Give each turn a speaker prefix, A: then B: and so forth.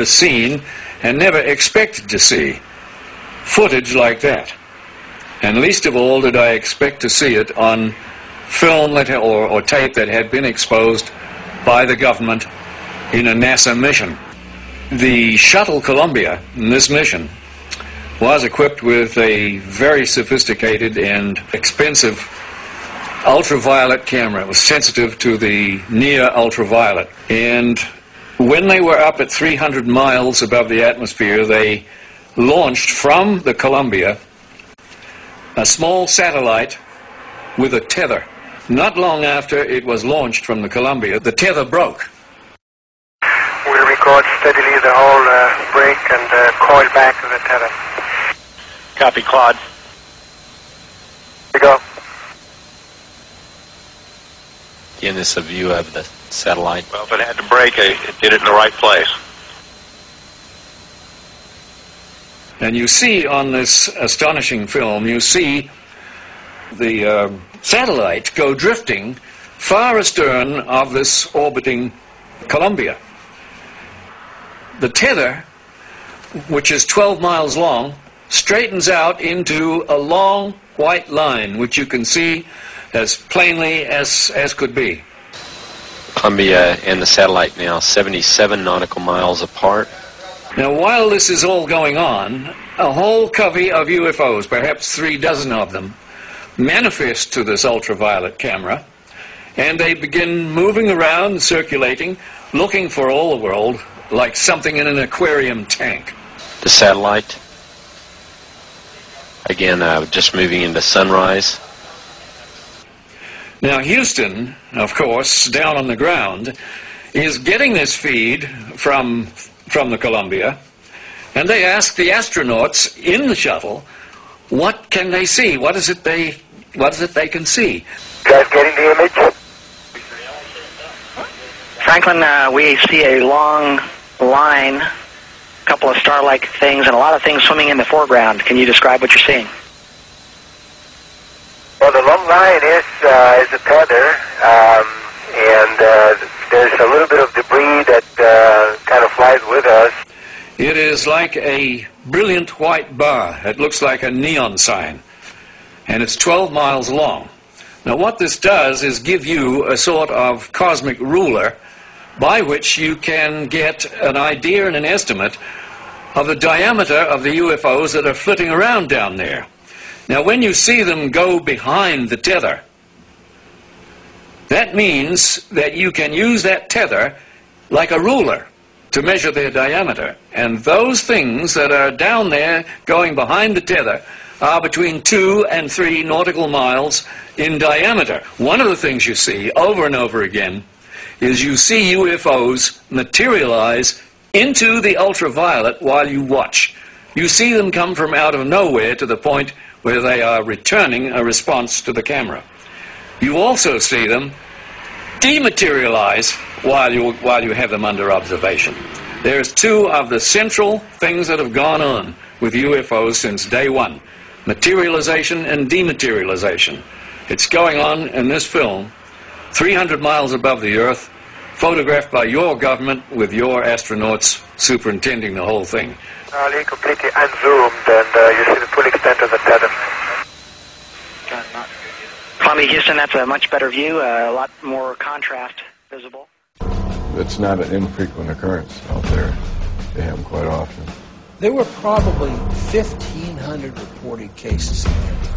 A: seen and never expected to see footage like that. And least of all did I expect to see it on film that, or tape that had been exposed by the government in a NASA mission. The shuttle Columbia in this mission was equipped with a very sophisticated and expensive ultraviolet camera. It was sensitive to the near ultraviolet. And when they were up at 300 miles above the atmosphere, they launched from the Columbia a small satellite with a tether. Not long after it was launched from the Columbia, the tether broke.
B: We'll record steadily the whole break and coil back to the tether.
C: Copy, Claude.
B: Here we go.
C: Again, this is a view of the satellite.
D: Well, if it had to break, it did it in the right place.
A: And you see on this astonishing film, you see the satellite go drifting far astern of this orbiting Columbia. The tether, which is 12 miles long, straightens out into a long white line, which you can see as plainly as could be.
C: Columbia and the satellite now 77 nautical miles apart.
A: Now, while this is all going on, a whole covey of UFOs, perhaps 36 of them, manifest to this ultraviolet camera, and they begin moving around, circulating, looking for all the world like something in an aquarium tank.
C: The satellite, again, just moving into sunrise.
A: Now, Houston, of course, down on the ground, is getting this feed from the Columbia, and they ask the astronauts in the shuttle, what can they see? What is it they can see?
B: You guys getting the image?
E: Franklin, we see a long line, a couple of star-like things, and a lot of things swimming in the foreground. Can you describe what you're seeing?
B: Well, the long line is a tether, and there's a little bit of debris that kind of flies with us.
A: It is like a brilliant white bar. It looks like a neon sign, and it's 12 miles long. Now, what this does is give you a sort of cosmic ruler by which you can get an idea and an estimate of the diameter of the UFOs that are flitting around down there. Now, when you see them go behind the tether, that means that you can use that tether like a ruler to measure their diameter. And those things that are down there going behind the tether are between 2 and 3 nautical miles in diameter. One of the things you see over and over again is you see UFOs materialize into the ultraviolet while you watch. You see them come from out of nowhere to the point where they are returning a response to the camera. You also see them dematerialize while you have them under observation. There's 2 of the central things that have gone on with UFOs since day one: materialization and dematerialization. It's going on in this film, 300 miles above the Earth, photographed by your government with your astronauts superintending the whole thing.
B: Completely unzoomed, and you see the full extent of the tether.
E: Columbia, Houston, that's a much better view, a lot more contrast visible.
F: It's not an infrequent occurrence out there. They happen quite often.
G: There were probably 1,500 reported cases in there.